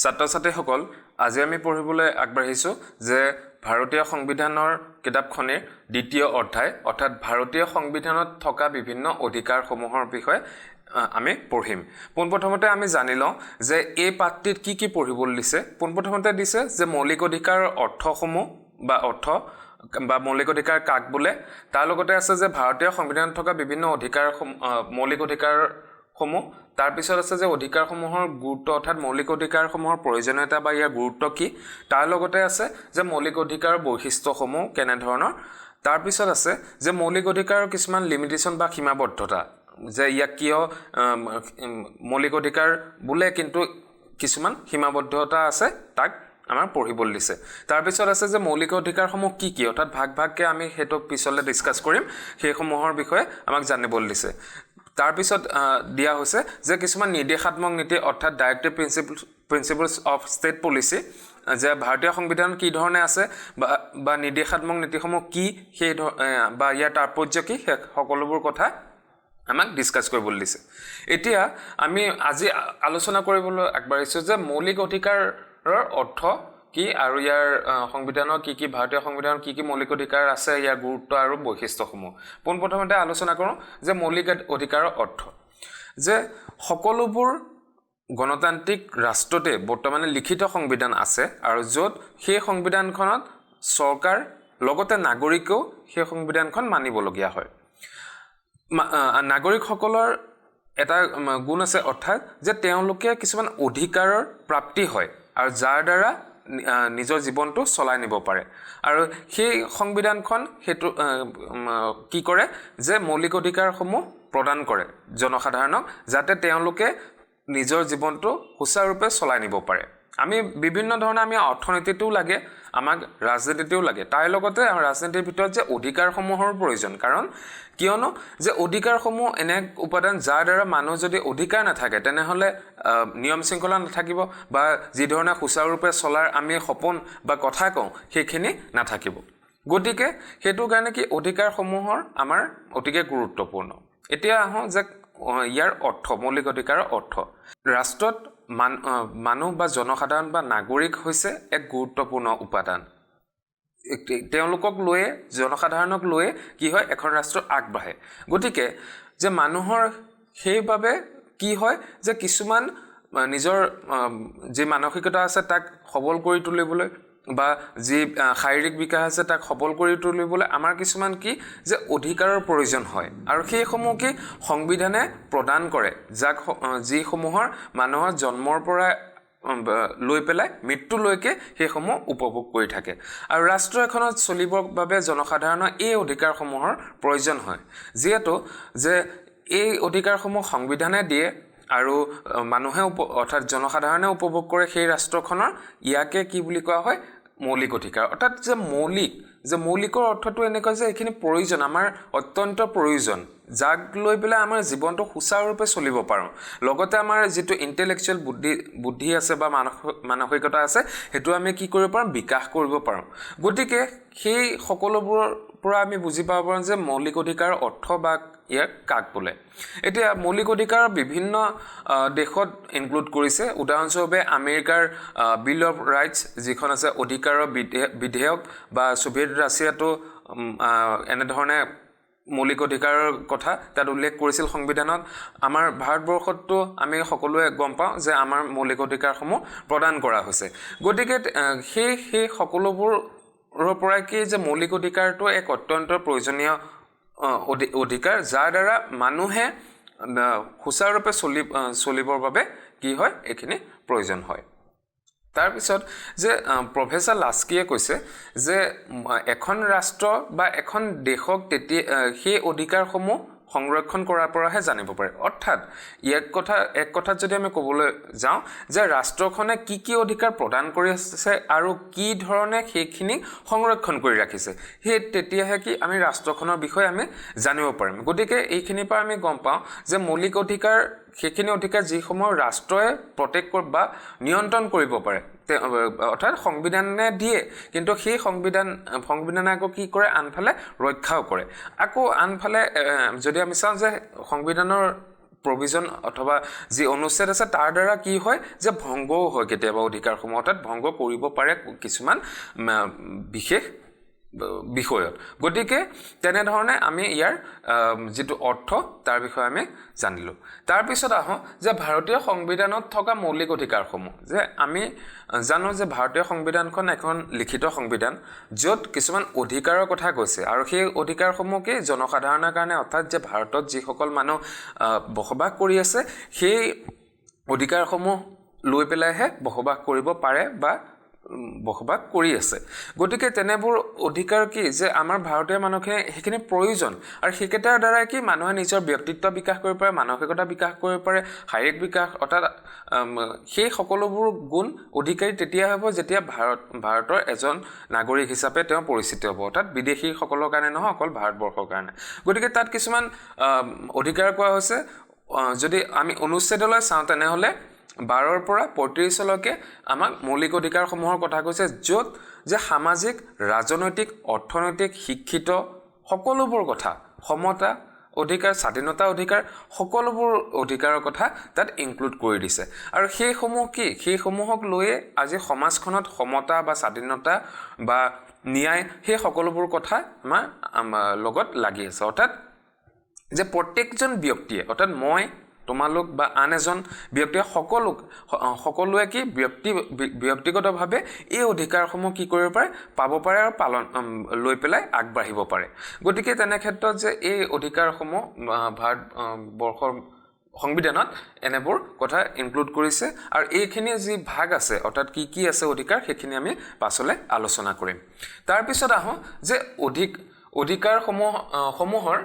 ছাত্ৰ-ছাত্ৰীসকল আজি আমি পঢ়িবলৈ আগবাঢ়িছো যে ভাৰতীয় সংবিধানৰ কিতাপখনৰ দ্বিতীয় অধ্যায় অৰ্থাৎ ভাৰতীয় সংবিধানত থকা বিভিন্ন অধিকাৰসমূহৰ বিষয়ে আমি পঢ়িম। পোনপ্ৰথমতে আমি জানি লওঁ যে এই পাঠটিত কি পঢ়িবলৈ দিছে। পোনপ্ৰথমতে দিছে যে মৌলিক অধিকাৰৰ অৰ্থসমূহ বা মৌলিক অধিকাৰ কাক বোলে। তাৰ লগতে আছে যে ভাৰতীয় সংবিধানত থকা বিভিন্ন অধিকাৰ মৌলিক অধিকাৰসমূহ। তাৰ পিছত আছে যে অধিকাৰসমূহৰ গুৰুত্ব অৰ্থাৎ মৌলিক অধিকাৰসমূহৰ প্ৰয়োজনীয়তা বা ইয়াৰ গুৰুত্ব কি। তাৰ লগতে আছে যে মৌলিক অধিকাৰৰ বৈশিষ্ট্যসমূহ কেনে ধৰণৰ। তাৰ পিছত আছে যে মৌলিক অধিকাৰৰ কিছুমান লিমিটেশন বা সীমাবদ্ধতা, যে ইয়াক কিয় মৌলিক অধিকাৰ বোলে কিন্তু কিছুমান সীমাবদ্ধতা আছে তাক আমাৰ পঢ়িবলৈ দিছে। তাৰ পিছত আছে যে মৌলিক অধিকাৰসমূহ কি অৰ্থাৎ ভাগকে আমি সেইটো পিছলৈ ডিসকাস কৰিম, সেইসমূহৰ বিষয়ে আমাক জানিবলৈ দিছে। তাৰ পিছত দিয়া হৈছে যে কিছুমান নিৰ্দেশাত্মক নীতি অৰ্থাৎ directive principles of state policy, যে ভাৰতীয় সংবিধান কি ধৰণে আছে বা নিৰ্দেশাত্মক নীতিসমূহ কি সেই বা ইয়াৰ তাৎপৰ্য কি সকলোবোৰ কথা আমাক ডিসকাস কৰিবলৈ দিছে। এতিয়া আমি আজি আলোচনা কৰিবলৈ আগবাঢ়িছো যে মৌলিক অধিকাৰৰ অৰ্থ কি আৰু ইয়াৰ সংবিধানৰ কি ভাৰতীয় সংবিধানৰ কি মৌলিক অধিকাৰ আছে, ইয়াৰ গুৰুত্ব আৰু বৈশিষ্ট্যসমূহ। পোনপ্ৰথমতে আলোচনা কৰোঁ যে মৌলিক অধিকাৰৰ অৰ্থ, যে সকলোবোৰ গণতান্ত্ৰিক ৰাষ্ট্ৰতে বৰ্তমানে লিখিত সংবিধান আছে আৰু য'ত সেই সংবিধানখনত চৰকাৰ লগতে নাগৰিকেও সেই সংবিধানখন মানিবলগীয়া হয়। নাগৰিকসকলৰ এটা গুণ আছে অৰ্থাৎ যে তেওঁলোকে কিছুমান অধিকাৰৰ প্ৰাপ্তি হয় আৰু যাৰ দ্বাৰা নিজৰ জীৱনটো চলাই নিব পাৰে। আৰু সেই সংবিধানখন সেইটো কি কৰে যে মৌলিক অধিকাৰসমূহ প্ৰদান কৰে জনসাধাৰণক, যাতে তেওঁলোকে নিজৰ জীৱনটো সুচাৰুৰূপে চলাই নিব পাৰে। আমি বিভিন্ন ধৰণে আমি অৰ্থনীতিটোও লাগে, আমাক ৰাজনীতিটোও লাগে। তাৰ লগতে ৰাজনীতিৰ ভিতৰত যে অধিকাৰসমূহৰ প্ৰয়োজন, কাৰণ কিয়নো যে অধিকাৰসমূহ এনে উপাদান যাৰ দ্বাৰা মানুহ যদি অধিকাৰ নাথাকে তেনেহ'লে নিয়ম শৃংখলা নাথাকিব বা যি ধৰণে সুচাৰুৰূপে চলাৰ আমি সপোন বা কথা কওঁ সেইখিনি নাথাকিব। গতিকে সেইটো কাৰণে কি অধিকাৰসমূহৰ আমাৰ অতিকে গুৰুত্বপূৰ্ণ। এতিয়া আহোঁ যে ইয়াৰ অৰ্থ, মৌলিক অধিকাৰৰ অৰ্থ। ৰাষ্ট্ৰত মানুহ বা জনসাধাৰণ বা নাগৰিক হৈছে এক গুৰুত্বপূৰ্ণ উপাদান। তেওঁলোকক লৈয়ে জনসাধাৰণক লৈয়ে কি হয় এখন ৰাষ্ট্ৰ আগবাঢ়ে। গতিকে যে মানুহৰ সেইবাবে কি হয় যে কিছুমান নিজৰ যি মানসিকতা আছে তাক সবল কৰি তুলিবলৈ বা যি শাৰীৰিক বিকাশ আছে তাক সবল কৰি তুলিবলৈ আমাৰ কিছুমান কি যে অধিকাৰৰ প্ৰয়োজন হয় আৰু সেইসমূহ কি সংবিধানে প্ৰদান কৰে, যাক যিসমূহৰ মানুহৰ জন্মৰ পৰা লৈ পেলাই মৃত্যুলৈকে সেইসমূহ উপভোগ কৰি থাকে। আৰু ৰাষ্ট্ৰ এখনত চলিবৰ বাবে জনসাধাৰণৰ এই অধিকাৰসমূহৰ প্ৰয়োজন হয়, যিহেতু যে এই অধিকাৰসমূহ সংবিধানে দিয়ে আৰু মানুহে অৰ্থাৎ জনসাধাৰণে উপভোগ কৰে সেই ৰাষ্ট্ৰখনৰ, ইয়াকে কি বুলি কোৱা হয় মৌলিক অধিকাৰ। অৰ্থাৎ যে মৌলিকৰ অৰ্থটো এনেকুৱা যে এইখিনি প্ৰয়োজন, আমাৰ অত্যন্ত প্ৰয়োজন, যাক লৈ পেলাই আমাৰ জীৱনটো সুচাৰুৰূপে চলিব পাৰোঁ। লগতে আমাৰ যিটো ইণ্টেলেকচুৱেল বুদ্ধি আছে বা মানসিকতা আছে সেইটো আমি কি কৰিব পাৰোঁ বিকাশ কৰিব পাৰোঁ। গতিকে সেই সকলোবোৰৰ পৰা আমি বুজি পাব পাৰোঁ যে মৌলিক অধিকাৰৰ অৰ্থ বা ইয়াক কাক বোলে। এতিয়া মৌলিক অধিকাৰ বিভিন্ন দেশত ইনক্লুড কৰিছে। উদাহৰণস্বৰূপে আমেৰিকাৰ বিল অফ ৰাইটছ যিখন আছে অধিকাৰৰ বিধেয়ক, বা ছোভিয়েট ৰাছিয়াটো এনেধৰণে মৌলিক অধিকাৰৰ কথা তাত উল্লেখ কৰিছিল সংবিধানত। আমাৰ ভাৰতবৰ্ষতো আমি সকলোৱে গম পাওঁ যে আমাৰ মৌলিক অধিকাৰসমূহ প্ৰদান কৰা হৈছে। গতিকে সেই সকলোবোৰৰ পৰাই কি যে মৌলিক অধিকাৰটো এক অত্যন্ত প্ৰয়োজনীয় অধিকাৰ, যাৰ দ্বাৰা মানুহে সুচাৰুৰূপে চলিবৰ বাবে কি হয় এইখিনি প্ৰয়োজন হয়। তাৰপিছত যে প্ৰফেচাৰ লাস্কিয়ে কৈছে যে এখন ৰাষ্ট্ৰ বা এখন দেশক তেতিয়া সেই অধিকাৰসমূহ সংৰক্ষণ কৰাৰ পৰাহে জানিব পাৰে। অৰ্থাৎ এক কথাত যদি আমি ক'বলৈ যাওঁ যে ৰাষ্ট্ৰখনে কি অধিকাৰ প্ৰদান কৰি আছে আৰু কি ধৰণে সেইখিনি সংৰক্ষণ কৰি ৰাখিছে, সেই তেতিয়াহে কি আমি ৰাষ্ট্ৰখনৰ বিষয়ে আমি জানিব পাৰিম। গতিকে এইখিনিৰ পৰা আমি গম পাওঁ যে মৌলিক অধিকাৰ সেইখিনি অধিকাৰ যিসমূহ ৰাষ্ট্ৰই প্ৰটেক্ট বা নিয়ন্ত্ৰণ কৰিব পাৰে, অৰ্থাৎ সংবিধানে দিয়ে কিন্তু সেই সংবিধানে আকৌ কি কৰে আনফালে ৰক্ষাও কৰে। আকৌ আনফালে যদি আমি চাওঁ যে সংবিধানৰ প্ৰভিজন অথবা যি অনুচ্ছেদ আছে তাৰ দ্বাৰা কি হয় যে ভংগও হয় কেতিয়াবা অধিকাৰসমূহ অৰ্থাৎ ভংগ কৰিব পাৰে কিছুমান বিশেষ বিষয়ত গতিকে তেনেধৰণে আমি ইয়াৰ যেটো অৰ্থ তাৰ বিষয়ে আমি জানিলো তাৰ পিছত আহো যে ভাৰতীয় সংবিধানত থকা মৌলিক অধিকাৰসমূহ যে আমি জানো যে ভাৰতীয় সংবিধানখন এখন লিখিত সংবিধান য'ত কিছুমান অধিকাৰৰ কথা কৈছে আৰু সেই অধিকাৰসমূহ কি জনসাধাৰণৰ কাৰণে অৰ্থাৎ যে ভাৰতত যিসকল মানুহ বসবাস কৰি আছে সেই অধিকাৰসমূহ লৈ পেলাইহে বসবাস কৰিব পাৰে বা বসবাস কৰি আছে গতিকে তেনেবোৰ অধিকাৰ কি যে আমাৰ ভাৰতীয় মানুহখিনি সেইখিনি প্ৰয়োজন আৰু সেইকেইটাৰ দ্বাৰা কি মানুহে নিজৰ ব্যক্তিত্ব বিকাশ কৰিব পাৰে মানসিকতা বিকাশ কৰিব পাৰে শাৰীৰিক বিকাশ অৰ্থাৎ সেই সকলোবোৰ গুণ অধিকাৰী তেতিয়া হ'ব যেতিয়া ভাৰতৰ এজন নাগৰিক হিচাপে তেওঁ পৰিচিত হ'ব অৰ্থাৎ বিদেশী সকলৰ কাৰণে নহয় অকল ভাৰতবৰ্ষৰ কাৰণে গতিকে তাত কিছুমান অধিকাৰ কোৱা হৈছে যদি আমি অনুচ্ছেদলৈ চাওঁ তেনেহ'লে 12 পৰা 35 লৈকে আমাক মৌলিক অধিকাৰসমূহৰ কথা কৈছে য'ত যে সামাজিক ৰাজনৈতিক অৰ্থনৈতিক শিক্ষিত সকলোবোৰ কথা সমতা অধিকাৰ স্বাধীনতা অধিকাৰ সকলোবোৰ অধিকাৰৰ কথা তাত ইনক্লুড কৰি দিছে আৰু সেইসমূহ কি সেইসমূহক লৈয়ে আজি সমাজখনত সমতা বা স্বাধীনতা বা ন্যায় সেই সকলোবোৰ কথা আমাৰ লগত লাগি আছে অৰ্থাৎ যে প্ৰত্যেকজন ব্যক্তিয়ে অৰ্থাৎ মই তোমালোক বা আন এজন ব্যক্তিয়ে সকলোৱে কি ব্যক্তিগতভাৱে এই অধিকাৰসমূহ কি কৰিব পাৰে পাব পাৰে আৰু পালন লৈ পেলাই আগবাঢ়িব পাৰে গতিকে তেনে ক্ষেত্ৰত যে এই অধিকাৰসমূহ ভাৰতবৰ্ষৰ সংবিধানত এনেবোৰ কথা ইনক্লুড কৰিছে আৰু এইখিনি যি ভাগ আছে অৰ্থাৎ কি আছে অধিকাৰ সেইখিনি আমি পাছলৈ আলোচনা কৰিম তাৰ পিছত আহো যে অধিকাৰসমূহৰ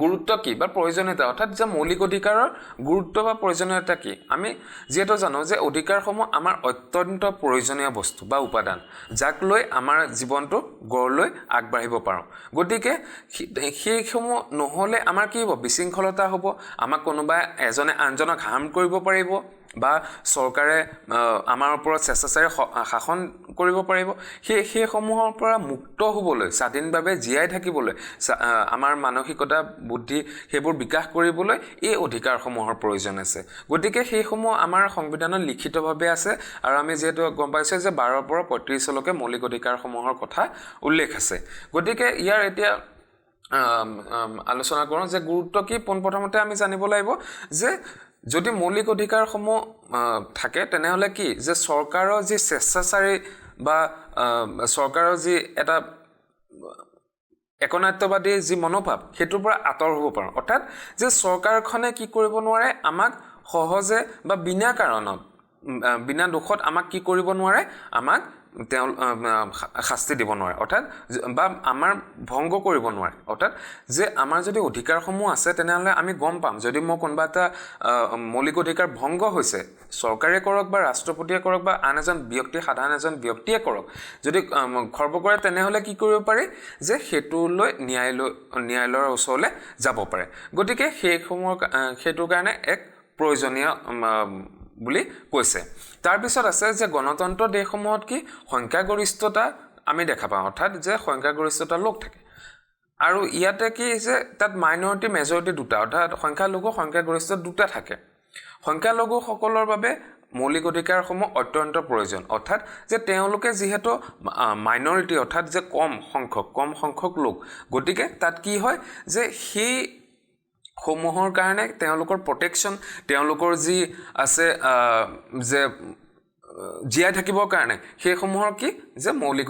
গুৰুত্ব কি বা প্ৰয়োজনীয়তা অৰ্থাৎ যে মৌলিক অধিকাৰৰ গুৰুত্ব বা প্ৰয়োজনীয়তা কি আমি যেটো জানো যে অধিকাৰসমূহ আমাৰ অত্যন্ত প্ৰয়োজনীয় বস্তু বা উপাদান যাক লৈ আমাৰ জীৱনটো গঢ়লৈ আগবাঢ়িব পাৰো গতিকে সেইসমূহ নহলে আমাৰ কি হ'ব বিশৃংখলতা হ'ব আমাক কোনোবা এজনে আনজনক হাৰ্ম কৰিব পাৰিব বা চৰকাৰে আমাৰ ওপৰত স্বেচ্ছাচাৰী শাসন কৰিব পাৰিব সেইসমূহৰ পৰা মুক্ত হ'বলৈ স্বাধীনভাৱে জীয়াই থাকিবলৈ আমাৰ মানসিকতা বুদ্ধি সেইবোৰ বিকাশ কৰিবলৈ এই অধিকাৰসমূহৰ প্ৰয়োজন আছে গতিকে সেইসমূহ আমাৰ সংবিধানত লিখিতভাৱে আছে আৰু আমি যেহেতু গম পাইছো যে 12 পৰা 35 লৈকে মৌলিক অধিকাৰসমূহৰ কথা উল্লেখ আছে গতিকে ইয়াৰ এতিয়া আলোচনা কৰোঁ যে গুৰুত্ব কি পোনপ্ৰথমতে আমি জানিব লাগিব যে যদি মৌলিক অধিকাৰসমূহ থাকে তেনেহলে কি যে চৰকাৰৰ যি স্বেচ্ছাচাৰী বা চৰকাৰৰ যি এটা একনায়ত্ববাদী যি মনোভাৱ হেতুৰ পৰা আঁতৰ হ'ব পাৰো অৰ্থাৎ যে চৰকাৰখনে কি কৰিব নোৱাৰে আমাক সহজে বা বিনা কাৰণত বিনা দুখত আমাক কি কৰিব নোৱাৰে আমাক শাস্তি দিব নোৱাৰে অৰ্থাৎ বা আমাৰ ভংগ কৰিব নোৱাৰে অৰ্থাৎ যে আমাৰ যদি অধিকাৰসমূহ আছে তেনেহলে আমি গম পাম যদি মই কোনোবা এটা মৌলিক অধিকাৰ ভংগ হৈছে চৰকাৰে কৰক বা ৰাষ্ট্ৰপতিয়ে কৰক বা আন এজন ব্যক্তি সাধাৰণ এজন ব্যক্তিয়ে কৰক যদি খৰ্ব কৰে তেনেহলে কি কৰিব পাৰি যে হেতুলৈ ন্যায়ালয়ৰ ওচৰলৈ যাব পাৰে গতিকে হেতুৰ কাৰণে এক প্ৰয়োজনীয় বুলি কৈছে তাৰ পিছত আছে যে গণতন্ত্ৰ দেশসমূহত কি সংখ্যাগৰিষ্ঠতা আমি দেখা পাওঁ অৰ্থাৎ যে সংখ্যাগৰিষ্ঠতা লোক থাকে আৰু ইয়াতে কি যে তাত মাইনৰিটি মেজৰিটি দুটা অৰ্থাৎ সংখ্যালঘু সংখ্যাগৰিষ্ঠ দুটা থাকে সংখ্যালঘু সকলৰ বাবে মৌলিক অধিকাৰসমূহ অত্যন্ত প্ৰয়োজন অৰ্থাৎ যে তেওঁলোকে যিহেতু মাইনৰিটি অৰ্থাৎ যে কম সংখ্যক লোক গতিকে তাত কি হয় যে সেই সমূহৰ কাৰণে তেওঁলোকৰ প্ৰটেকশ্যন তেওঁলোকৰ যি আছে যে জীয়াই থাকিবৰ কাৰণে সেইসমূহৰ কি যে মৌলিক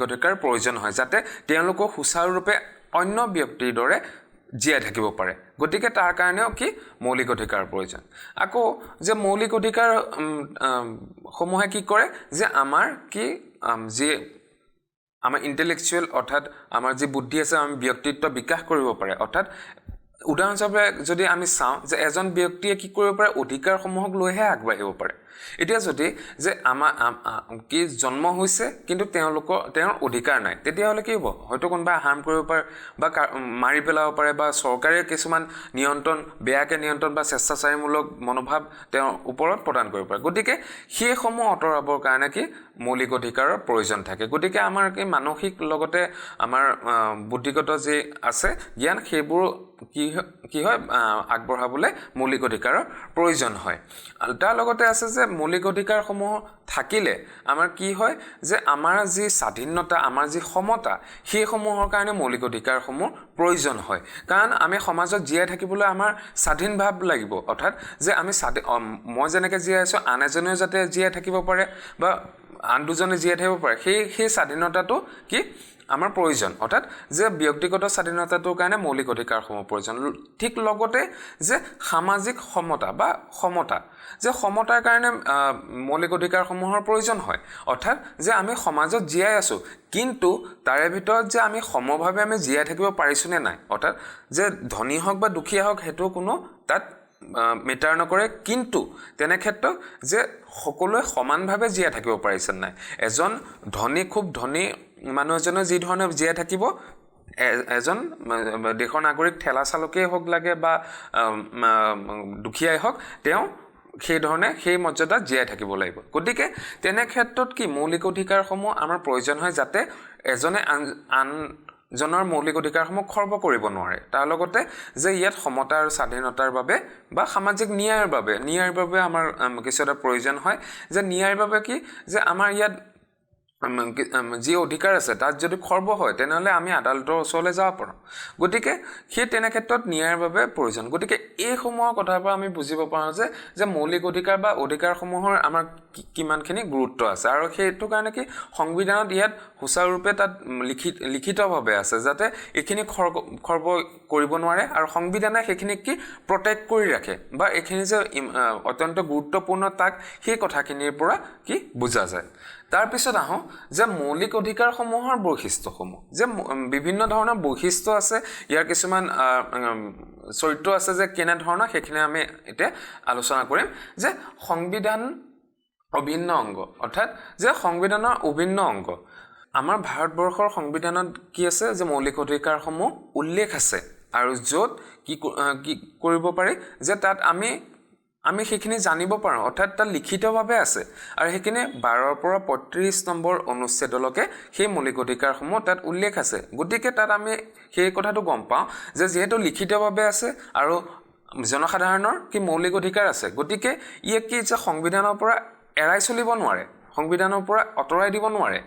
অধিকাৰ প্ৰয়োজন হয় যাতে তেওঁলোকক সুচাৰুৰূপে অন্য ব্যক্তিৰ দৰে জীয়াই থাকিব পাৰে গতিকে তাৰ কাৰণেও কি মৌলিক অধিকাৰ প্ৰয়োজন আকৌ যে মৌলিক অধিকাৰ সমূহে কি কৰে যে আমাৰ কি যি আমাৰ ইন্টেলেকচুৱেল অৰ্থাৎ আমাৰ যি বুদ্ধি আছে আমি ব্যক্তিত্ব বিকাশ কৰিব পাৰে অৰ্থাৎ উদাহৰণস্বৰূপে যদি আমি চাওঁ যে এজন ব্যক্তিয়ে কি কৰিব পাৰে অধিকাৰসমূহক লৈহে আগবাঢ়িব পাৰে এতিয়া যদি যে আমাৰ কি জন্ম হৈছে কিন্তু তেওঁৰ অধিকাৰ নাই, তেতিয়াহ'লে কি হ'ব? হয়তো কোনোবাই হাৰ্ম কৰিব পাৰে বা মাৰি পেলাব পাৰে বা চৰকাৰে কিছুমান নিয়ন্ত্ৰণ, বেয়াকৈ নিয়ন্ত্ৰণ বা স্বেচ্ছাচাৰীমূলক মনোভাৱ তেওঁৰ ওপৰত প্ৰদান কৰিব পাৰে। গতিকে সেইসমূহ আঁতৰাবৰ কাৰণে কি মৌলিক অধিকাৰৰ প্ৰয়োজন থাকে। গতিকে আমাৰ কি মানসিক লগতে আমাৰ বুদ্ধিগত যি আছে জ্ঞান, সেইবোৰ কি হয় আগবঢ়াবলৈ মৌলিক অধিকাৰৰ প্ৰয়োজন হয়। তাৰ লগতে আছে যে মৌলিক অধিকাৰসমূহ থাকিলে আমাৰ কি হয় যে আমাৰ যি স্বাধীনতা, আমাৰ যি সমতা, সেইসমূহৰ কাৰণে মৌলিক অধিকাৰসমূহ প্ৰয়োজন হয়। কাৰণ আমি সমাজত জীয়াই থাকিবলৈ আমাৰ স্বাধীন ভাৱ লাগিব, অৰ্থাৎ যে আমি মই যেনেকৈ জীয়াই আছোঁ আন এজনেও যাতে জীয়াই থাকিব পাৰে বা আন দুজনে জীয়াই থাকিব পাৰে, সেই স্বাধীনতাটো কি আমাৰ প্ৰয়োজন। অৰ্থাৎ যে ব্যক্তিগত স্বাধীনতাটোৰ কাৰণে মৌলিক অধিকাৰসমূহ প্ৰয়োজন। ঠিক লগতে যে সামাজিক সমতা বা সমতা, যে সমতাৰ কাৰণে মৌলিক অধিকাৰসমূহৰ প্ৰয়োজন হয়। অৰ্থাৎ যে আমি সমাজত জীয়াই আছোঁ কিন্তু তাৰে ভিতৰত যে আমি সমভাৱে আমি জীয়াই থাকিব পাৰিছোঁ নে নাই, অৰ্থাৎ যে ধনী হওক বা দুখীয়া হওক সেইটো কোনো তাত মেটাৰ নকৰে, কিন্তু তেনে ক্ষেত্ৰত যে সকলোৱে সমানভাৱে জীয়াই থাকিব পাৰিছে নাই। এজন খুব ধনী মানুহ এজনে যি ধৰণে জীয়াই থাকিব, এজন দেশৰ নাগৰিক ঠেলা চালকেই হওক লাগে বা দুখীয়াই হওক, তেওঁ সেই ধৰণে সেই মৰ্যাদাত জীয়াই থাকিব লাগিব। গতিকে তেনে ক্ষেত্ৰত কি মৌলিক অধিকাৰসমূহ আমাৰ প্ৰয়োজন হয় যাতে এজনে আনজনৰ মৌলিক অধিকাৰসমূহ খৰ্ব কৰিব নোৱাৰে। তাৰ লগতে যে ইয়াত সমতা আৰু স্বাধীনতাৰ বাবে বা সামাজিক ন্যায়ৰ বাবে আমাৰ কিছু এটা প্ৰয়োজন হয়। যে ন্যায়ৰ বাবে কি যে আমাৰ ইয়াত যি অধিকাৰ আছে তাত যদি খৰ্ব হয় তেনেহ'লে আমি আদালতৰ ওচৰলৈ যাব পাৰোঁ। গতিকে সেই তেনে ক্ষেত্ৰত ন্যায়ৰ বাবে প্ৰয়োজন। গতিকে এইসমূহৰ কথাৰ পৰা আমি বুজিব পাৰোঁ যে মৌলিক অধিকাৰ বা অধিকাৰসমূহৰ আমাৰ কিমানখিনি গুৰুত্ব আছে। আৰু সেইটো কাৰণে কি সংবিধানত ইয়াত সুচাৰুৰূপে তাত লিখিতভাৱে আছে যাতে এইখিনি খৰ্ব কৰিব নোৱাৰে, আৰু সংবিধানে সেইখিনিক কি প্ৰটেক্ট কৰি ৰাখে বা এইখিনি যে অত্যন্ত গুৰুত্বপূৰ্ণ তাক সেই কথাখিনিৰ পৰা কি বুজা যায়। তাৰপিছত আহোঁ যে মৌলিক অধিকাৰসমূহৰ বৈশিষ্ট্যসমূহ, যে বিভিন্ন ধৰণৰ বৈশিষ্ট্য আছে, ইয়াৰ কিছুমান চৰিত্ৰ আছে যে কেনেধৰণৰ, সেইখিনি আমি এতিয়া আলোচনা কৰিম। যে সংবিধান অভিন্ন অংগ, অৰ্থাৎ যে সংবিধানৰ অভিন্ন অংগ। আমাৰ ভাৰতবৰ্ষৰ সংবিধানত কি আছে যে মৌলিক অধিকাৰসমূহ উল্লেখ আছে, আৰু য'ত কি কৰিব পাৰি যে তাত আমি সেইখিনি জানিব পাৰোঁ, অৰ্থাৎ তাত লিখিতভাৱে আছে। আৰু সেইখিনি 12ৰ পৰা 35 নম্বৰ অনুচ্ছেদলৈকে সেই মৌলিক অধিকাৰসমূহ তাত উল্লেখ আছে। গতিকে তাত আমি সেই কথাটো গম পাওঁ যে যিহেতু লিখিতভাৱে আছে আৰু জনসাধাৰণৰ কি মৌলিক অধিকাৰ আছে, গতিকে ইয়াক কি যে সংবিধানৰ পৰা এৰাই চলিব নোৱাৰে, সংবিধানৰ পৰা আঁতৰাই দিব নোৱাৰে।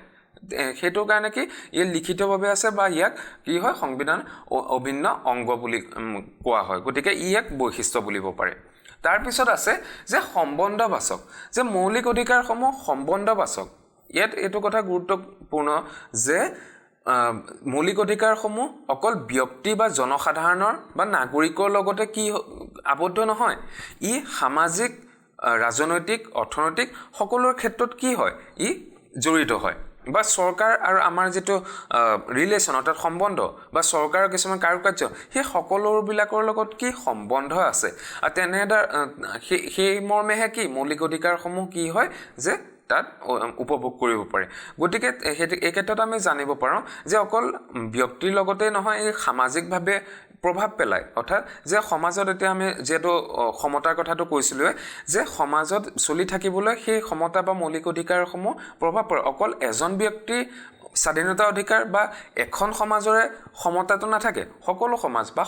সেইটো কাৰণে কি ইয়াক লিখিতভাৱে আছে বা ইয়াক কি হয় সংবিধান অভিন্ন অংগ বুলি কোৱা হয়। গতিকে ইয়াক বৈশিষ্ট্য বুলিব পাৰে। তাৰপিছত আছে যে সম্বন্ধবাচক, যে মৌলিক অধিকাৰসমূহ সম্বন্ধবাচক। ইয়াত এইটো কথা গুৰুত্বপূৰ্ণ যে মৌলিক অধিকাৰসমূহ অকল ব্যক্তি বা জনসাধাৰণৰ বা নাগৰিকৰ লগতে কি আবদ্ধ নহয়, ই সামাজিক, ৰাজনৈতিক, অৰ্থনৈতিক সকলোৰ ক্ষেত্ৰত কি হয় ই জড়িত হয়। বা চৰকাৰ আৰু আমাৰ যিটো ৰিলেশ্যন, অৰ্থাৎ সম্বন্ধ বা চৰকাৰৰ কিছুমান কাৰুকাৰ্য, সেই সকলোবিলাকৰ লগত কি সম্বন্ধ আছে। আৰু সেই মৰ্মেহে কি মৌলিক অধিকাৰসমূহ কি হয় যে তাত উপভোগ কৰিব পাৰে। গতিকে এই ক্ষেত্ৰত আমি জানিব পাৰোঁ যে অকল ব্যক্তিৰ লগতে নহয়, এই সামাজিকভাৱে প্ৰভাৱ পেলায়। অৰ্থাৎ যে সমাজত এতিয়া আমি যিহেতু সমতাৰ কথাটো কৈছিলোঁ, যে সমাজত চলি থাকিবলৈ সেই সমতা বা মৌলিক অধিকাৰসমূহ প্ৰভাৱ পৰে। অকল এজন ব্যক্তিৰ স্বাধীনতা অধিকাৰ বা এখন সমাজৰে সমতাটো নাথাকে, সকলো সমাজ বা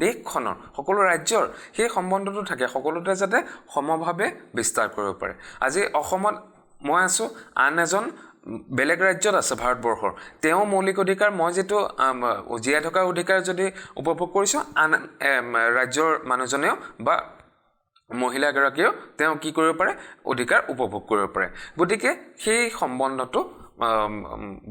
দেশখনৰ সকলো ৰাজ্যৰ সেই সম্বন্ধটো থাকে, সকলোতে যাতে সমভাৱে বিস্তাৰ কৰিব পাৰে। আজি অসমত মই আছোঁ, আন এজন বেলেগ ৰাজ্যত আছে ভাৰতবৰ্ষৰ, তেওঁ মৌলিক অধিকাৰ মই যিটো জীয়াই থকাৰ অধিকাৰ যদি উপভোগ কৰিছোঁ, আন ৰাজ্যৰ মানুহজনেও বা মহিলাগৰাকীয়েও তেওঁ কি কৰিব পাৰে অধিকাৰ উপভোগ কৰিব পাৰে। গতিকে সেই সম্বন্ধটো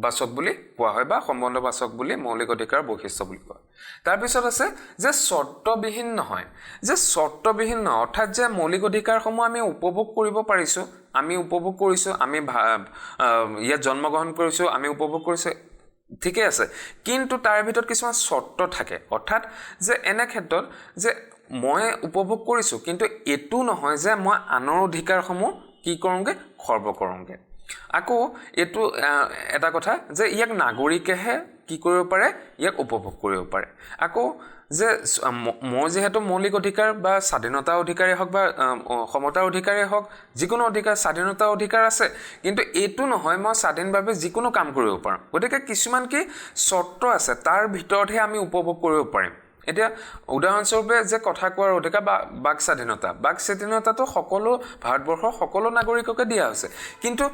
বাচক বুলি কোৱা হয় বা সম্বন্ধবাচক বুলি মৌলিক অধিকাৰ বৈশিষ্ট্য বুলি কোৱা হয়। তাৰপিছত আছে যে চৰ্তবিহীন নহয়, যে চৰ্তবিহীন নহয়, অৰ্থাৎ যে মৌলিক অধিকাৰসমূহ আমি উপভোগ কৰিব পাৰিছোঁ, আমি উপভোগ কৰিছোঁ, আমি ইয়াত জন্মগ্ৰহণ কৰিছোঁ, আমি উপভোগ কৰিছোঁ, ঠিকে আছে, কিন্তু তাৰ ভিতৰত কিছুমান চৰ্ত থাকে। অৰ্থাৎ যে এনে ক্ষেত্ৰত যে মই উপভোগ কৰিছোঁ, কিন্তু এইটো নহয় যে মই আনৰ অধিকাৰসমূহ কি কৰোঁগে খৰ্ব কৰোঁগে আকৌ এটো এটা কথা যে ইয়াক নাগৰিকেহে কি কৰিব পাৰে ইয়াক উপভোগ কৰিব পাৰে আকৌ যে মই যেহেতু মৌলিক অধিকাৰ বা স্বাধীনতা অধিকাৰী হওক বা সমতাৰ অধিকাৰী হওক যিকোনো অধিকাৰ স্বাধীনতা অধিকাৰ আছে কিন্তু এটো নহয় মই স্বাধীনভাৱে যিকোনো কাম কৰিব পাৰোঁ গতিকে কিছুমান কি চৰ্ত আছে তাৰ ভিতৰতহে আমি উপভোগ কৰিব পাৰিম এতিয়া উদাহৰণস্বৰূপে যে কথা কোৱাৰ অধিকাৰ বা বাক স্বাধীনতাটো সকলো ভাৰতবৰ্ষৰ সকলো নাগৰিককে দিয়া হৈছে কিন্তু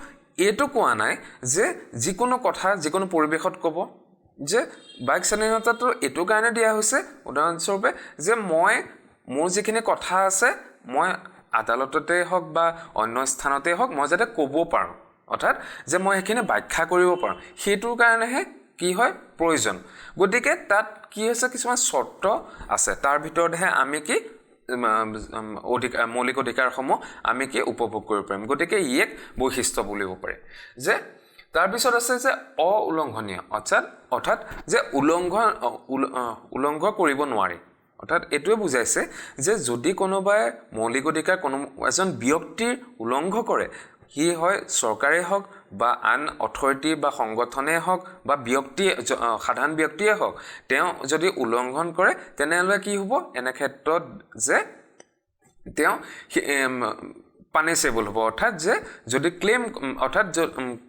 এটো কোৱা নাই যে যিকোনো কথা যিকোনো পৰিৱেশত ক'ব যে বাক স্বাধীনতাটো এটো কাৰণে দিয়া হৈছে উদাহৰণস্বৰূপে যে মোৰ যিখিনি কথা আছে মই আদালততে হওক বা অন্য স্থানতে হওক মই যাতে ক'ব পাৰোঁ অৰ্থাৎ যে মই সেইখিনি ব্যাখ্যা কৰিব পাৰোঁ সেইটোৰ কাৰণেহে কি হয় প্ৰয়োজন গতিকে তাত কি হৈছে কিছুমান চৰ্ত আছে তাৰ ভিতৰতহে আমি কি মৌলিক অধিকাৰসমূহ আমি কি উপভোগ কৰিব পাৰিম গতিকে এক বৈশিষ্ট্য বুলিব পাৰে যে তাৰপিছত আছে যে অউলংঘনীয় অৰ্থাৎ যে উলংঘ কৰিব নোৱাৰি অৰ্থাৎ এটোৱে বুজাইছে যে যদি কোনোবাই মৌলিক অধিকাৰ কোনো এজন ব্যক্তিৰ উলংঘ কৰে কি হয় চৰকাৰে হওক বা আন অথৰিটি বা সংগঠনে হওক বা সাধাৰণ ব্যক্তিয়ে হওক তেওঁ যদি উলংঘন কৰে তেনেহ'লে কি হ'ব এনে ক্ষেত্ৰত যে তেওঁ পানিশেবল হ'ব অৰ্থাৎ যে যদি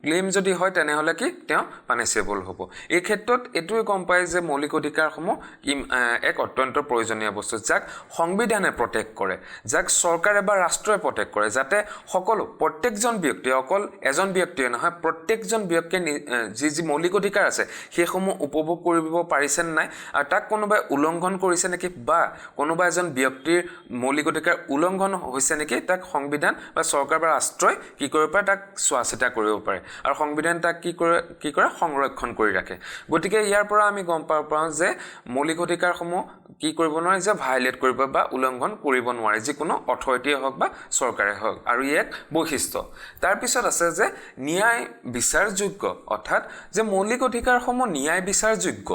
ক্লেম যদি হয় তেনেহ'লে কি তেওঁ পানিশেবল হ'ব এই ক্ষেত্ৰত এটোৱে গম পায় যে মৌলিক অধিকাৰসমূহ এক অত্যন্ত প্ৰয়োজনীয় বস্তু যাক সংবিধানে প্ৰটেক্ট কৰে যাক চৰকাৰে বা ৰাষ্ট্ৰই প্ৰটেক্ট কৰে যাতে প্ৰত্যেকজন ব্যক্তি অকল এজন ব্যক্তিয়ে নহয় প্ৰত্যেকজন ব্যক্তিয়ে যি মৌলিক অধিকাৰ আছে সেইসমূহ উপভোগ কৰিব পাৰিছে নাই আৰু তাক কোনোবাই উলংঘন কৰিছে নেকি বা কোনোবা এজন ব্যক্তিৰ মৌলিক অধিকাৰ উলংঘন হৈছে নেকি তাক সংবিধান বা চৰকাৰ বা ৰাষ্ট্ৰই কি কৰিব পাৰে তাক চোৱা চিতা কৰিব পাৰে আৰু সংবিধান তাক কি কৰে সংৰক্ষণ কৰি ৰাখে গতিকে ইয়াৰ পৰা আমি গম পাওঁ যে মৌলিক অধিকাৰসমূহ কি কৰিব নোৱাৰে যে ভায়োলেট কৰিব বা উলংঘন কৰিব নোৱাৰে যিকোনো অথৰিটিয়ে হওক বা চৰকাৰে হওক আৰু এক বৈশিষ্ট্য তাৰপিছত আছে যে ন্যায় বিচাৰযোগ্য অৰ্থাৎ যে মৌলিক অধিকাৰসমূহ ন্যায় বিচাৰযোগ্য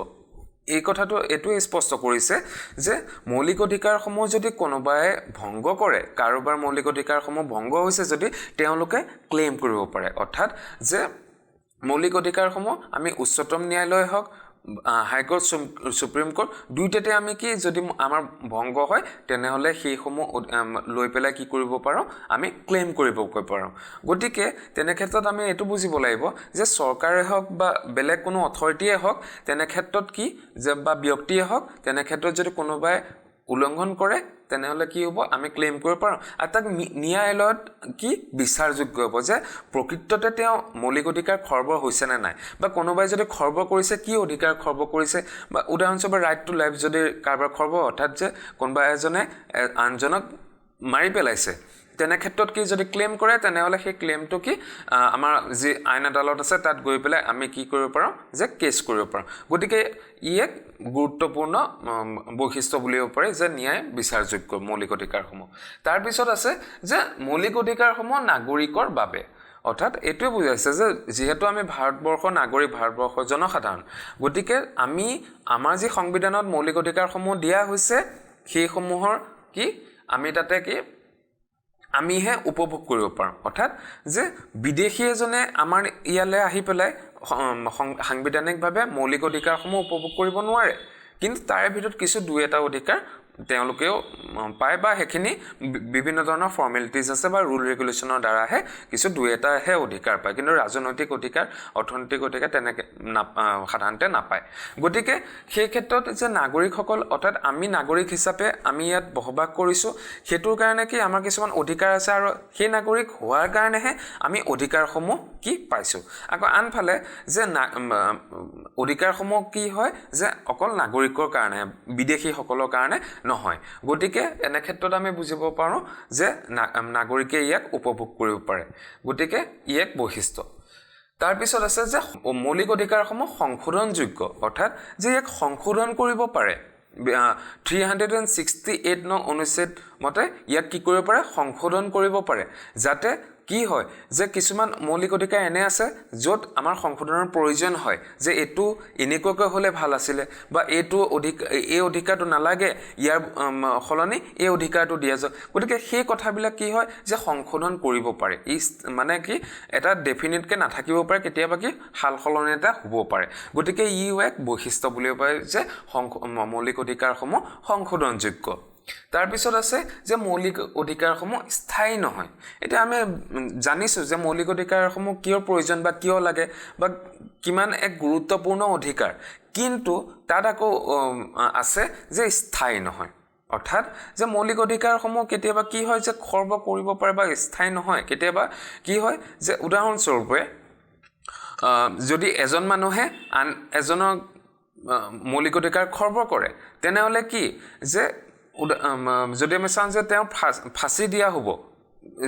এই কথাটো এটোৱে স্পষ্ট কৰিছে যে মৌলিক অধিকাৰসমূহ যদি কোনোবাই ভংগ কৰে কাৰোবাৰ মৌলিক অধিকাৰসমূহ ভংগ হৈছে যদি তেওঁলোকে ক্লেইম কৰিব পাৰে অৰ্থাৎ যে মৌলিক অধিকাৰসমূহ আমি উচ্চতম ন্যায়ালয় হওক হাইকোৰ্ট সুপ্ৰিম কোৰ্ট দুইটাতে আমি কি যদি আমাৰ ভংগ হয় তেনেহ'লে সেইসমূহ লৈ পেলাই কি কৰিব পাৰোঁ আমি ক্লেইম কৰিব পাৰোঁ গতিকে তেনে ক্ষেত্ৰত আমি এইটো বুজিব লাগিব যে চৰকাৰে হওক বা বেলেগ কোনো অথৰিটিয়ে হওক তেনে ক্ষেত্ৰত কি যে বা ব্যক্তিয়ে হওক তেনে ক্ষেত্ৰত যদি কোনোবাই উলংঘন কৰে তেনেহ'লে কি হ'ব আমি ক্লেইম কৰিব পাৰোঁ আৰু তাক ন্যায়ালয়ত কি বিচাৰযোগ্য হ'ব যে প্ৰকৃততে তেওঁ মৌলিক অধিকাৰ খৰ্ব হৈছে নে নাই বা কোনোবাই যদি খৰ্ব কৰিছে কি অধিকাৰ খৰ্ব কৰিছে বা উদাহৰণস্বৰূপে ৰাইট টু লাইফ যদি কাৰোবাৰ খৰ্ব অৰ্থাৎ যে কোনোবা এজনে আনজনক মাৰি পেলাইছে তেনে ক্ষেত্ৰত কি যদি ক্লেইম কৰে তেনেহ'লে সেই ক্লেইমটো কি আমাৰ যি আইন আদালত আছে তাত গৈ পেলাই আমি কি কৰিব পাৰোঁ যে কেছ কৰিব পাৰোঁ গতিকে ই এক গুৰুত্বপূৰ্ণ বৈশিষ্ট্য বুলিব পাৰে যে ন্যায় বিচাৰযোগ্য মৌলিক অধিকাৰসমূহ তাৰপিছত আছে যে মৌলিক অধিকাৰসমূহ নাগৰিকৰ বাবে অৰ্থাৎ এইটোৱে বুজাইছে যে যিহেতু আমি ভাৰতবৰ্ষৰ নাগৰিক ভাৰতবৰ্ষৰ জনসাধাৰণ গতিকে আমাৰ যি সংবিধানত মৌলিক অধিকাৰসমূহ দিয়া হৈছে সেইসমূহৰ কি আমি তাতে কি আমিহে উপভোগ কৰিব পাৰোঁ অৰ্থাৎ যে বিদেশী এজনে আমাৰ ইয়ালৈ আহি পেলাই সাংবিধানিকভাৱে মৌলিক অধিকাৰসমূহ উপভোগ কৰিব নোৱাৰে কিন্তু তাৰে ভিতৰত কিছু দুই এটা অধিকাৰ তেওঁলোকেও পায় বা সেইখিনি বিভিন্ন ধৰণৰ ফৰ্মেলিটিজ আছে বা ৰুল ৰেগুলেশ্যনৰ দ্বাৰাহে কিছু দুই এটাহে অধিকাৰ পায় কিন্তু ৰাজনৈতিক অধিকাৰ অৰ্থনৈতিক অধিকাৰ তেনেকৈ সাধাৰণতে নাপায় গতিকে সেই ক্ষেত্ৰত যে নাগৰিকসকল অৰ্থাৎ আমি নাগৰিক হিচাপে আমি ইয়াত বসবাস কৰিছোঁ সেইটোৰ কাৰণে কি আমাৰ কিছুমান অধিকাৰ আছে আৰু সেই নাগৰিক হোৱাৰ কাৰণেহে আমি অধিকাৰসমূহ কি পাইছোঁ আকৌ আনফালে যে অধিকাৰসমূহ কি হয় যে অকল নাগৰিকৰ কাৰণে বিদেশীসকলৰ কাৰণে নহয় গতিকে এনে ক্ষেত্ৰত আমি বুজিব পাৰোঁ যে নাগৰিকে ইয়াক উপভোগ কৰিব পাৰে গতিকে ই এক বৈশিষ্ট্য তাৰপিছত আছে যে মৌলিক অধিকাৰসমূহ সংশোধনযোগ্য অৰ্থাৎ যে ইয়াক সংশোধন কৰিব পাৰে 368 নং অনুচ্ছেদ মতে ইয়াক কি কৰিব পাৰে সংশোধন কৰিব পাৰে যাতে কি হয় যে কিছুমান মৌলিক অধিকাৰ এনে আছে য'ত আমাৰ সংশোধনৰ প্ৰয়োজন হয় যে এইটো এনেকুৱাকৈ হ'লে ভাল আছিলে বা এই অধিকাৰটো নালাগে ইয়াৰ সলনি এই অধিকাৰটো দিয়া যায় গতিকে সেই কথাবিলাক কি হয় যে সংশোধন কৰিব পাৰে মানে কি এটা ডেফিনিটকৈ নাথাকিব পাৰে কেতিয়াবা কি সাল সলনি এটা হ'ব পাৰে গতিকে এক বৈশিষ্ট্য বুলিব পাৰে যে মৌলিক অধিকাৰসমূহ সংশোধনযোগ্য তাৰপিছত আছে যে মৌলিক অধিকাৰসমূহ স্থায়ী নহয় এতিয়া আমি জানিছোঁ যে মৌলিক অধিকাৰসমূহ কিয় প্ৰয়োজন বা কিয় লাগে বা কিমান এক গুৰুত্বপূৰ্ণ অধিকাৰ কিন্তু তাত আকৌ আছে যে স্থায়ী নহয় অৰ্থাৎ যে মৌলিক অধিকাৰসমূহ কেতিয়াবা কি হয় যে খৰ্ব কৰিব পাৰে বা স্থায়ী নহয় কেতিয়াবা কি হয় যে উদাহৰণস্বৰূপে যদি এজন মানুহে আন এজনৰ মৌলিক অধিকাৰ খৰ্ব কৰে তেনেহ'লে কি যে যদি আমি চাওঁ যে তেওঁ ফাঁচি দিয়া হ'ব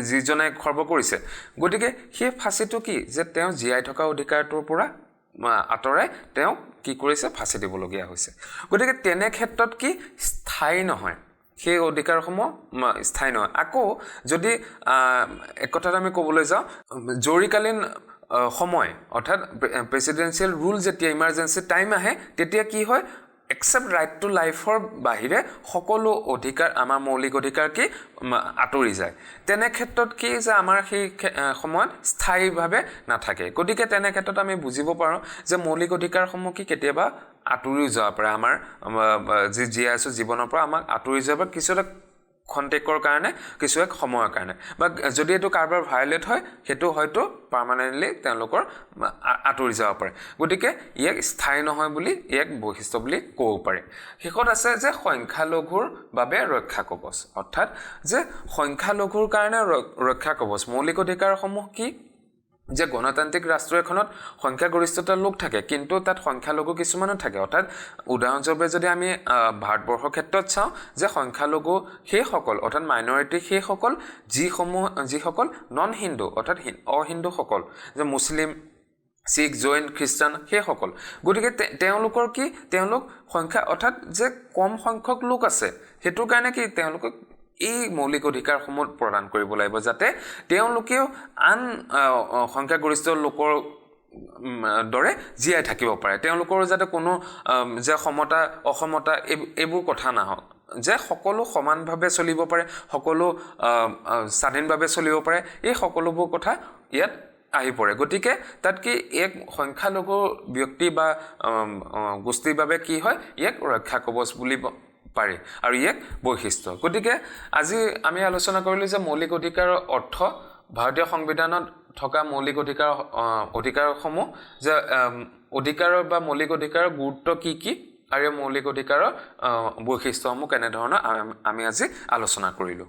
যিজনে খৰ্ব কৰিছে গতিকে সেই ফাঁচিটো কি যে তেওঁ জীয়াই থকা অধিকাৰটোৰ পৰা আঁতৰাই তেওঁ কি কৰিছে ফাঁচি দিবলগীয়া হৈছে গতিকে তেনে ক্ষেত্ৰত কি স্থায়ী নহয় সেই অধিকাৰসমূহ স্থায়ী নহয় আকৌ যদি এক কথাত আমি ক'বলৈ যাওঁ জৰুৰীকালীন সময় অৰ্থাৎ প্ৰেচিডেন্সিয়েল ৰুল যেতিয়া ইমাৰ্জেঞ্চি টাইম আহে তেতিয়া কি হয় except right to life-ৰ বাহিৰে সকলো অধিকাৰ আমাৰ মৌলিক অধিকাৰ কি আঁতৰি যায় তেনে ক্ষেত্ৰত কি যে আমাৰ সেই সময়ত স্থায়ীভাৱে নাথাকে গতিকে তেনে ক্ষেত্ৰত আমি বুজিব পাৰোঁ যে মৌলিক অধিকাৰসমূহ কি কেতিয়াবা আঁতৰি যাব পাৰে আমাৰ যি জীয়াই আছোঁ জীৱনৰ পৰা আমাক আঁতৰি যাব কিছু এটা খন্তেকৰ কাৰণে কিছু এক সময়ৰ কাৰণে বা যদি এইটো কাৰোবাৰ ভায়োলেট হয় সেইটো হয়তো পাৰ্মানেণ্টলি তেওঁলোকৰ আঁতৰি যাব পাৰে গতিকে ইয়াক স্থায়ী নহয় বুলি ইয়াক বৈশিষ্ট্য বুলি ক'ব পাৰি শেষত আছে যে সংখ্যালঘুৰ বাবে ৰক্ষা কৱচ অৰ্থাৎ যে সংখ্যালঘুৰ কাৰণে ৰক্ষা কৱচ মৌলিক অধিকাৰসমূহ কি যে গণতান্ত্ৰিক ৰাষ্ট্ৰ এখনত সংখ্যাগৰিষ্ঠতা লোক থাকে কিন্তু তাত সংখ্যালঘু কিছুমানো থাকে অৰ্থাৎ উদাহৰণস্বৰূপে যদি আমি ভাৰতবৰ্ষৰ ক্ষেত্ৰত চাওঁ যে সংখ্যালঘু সেইসকল অৰ্থাৎ মাইনৰিটি সেইসকল যিসকল নন হিন্দু অৰ্থাৎ অহিন্দুসকল যে মুছলিম শিখ জৈন খ্ৰীষ্টান সেইসকল গতিকে তেওঁলোকৰ কি তেওঁলোক সংখ্যা অৰ্থাৎ যে কম সংখ্যক লোক আছে সেইটোৰ কাৰণে কি তেওঁলোকক এই মৌলিক অধিকাৰসমূহ প্ৰদান কৰিব লাগিব যাতে তেওঁলোকেও আন সংখ্যাগৰিষ্ঠ লোকৰ দৰে জীয়াই থাকিব পাৰে তেওঁলোকৰ যাতে কোনো যে সমতা অসমতা এইবোৰ কথা নাহক যে সকলো সমানভাৱে চলিব পাৰে সকলো স্বাধীনভাৱে চলিব পাৰে এই সকলোবোৰ কথা ইয়াত আহি পৰে গতিকে তাত কি এক সংখ্যালঘু ব্যক্তি বা গোষ্ঠীৰ বাবে কি হয় ইয়াক ৰক্ষা কৱচ বুলি পাৰি আৰু ইয়াক বৈশিষ্ট্য গতিকে আজি আমি আলোচনা কৰিলোঁ যে মৌলিক অধিকাৰৰ অৰ্থ ভাৰতীয় সংবিধানত থকা মৌলিক অধিকাৰসমূহ যে অধিকাৰৰ বা মৌলিক অধিকাৰৰ গুৰুত্ব কি আৰু মৌলিক অধিকাৰৰ বৈশিষ্ট্যসমূহ কেনেধৰণৰ আমি আজি আলোচনা কৰিলোঁ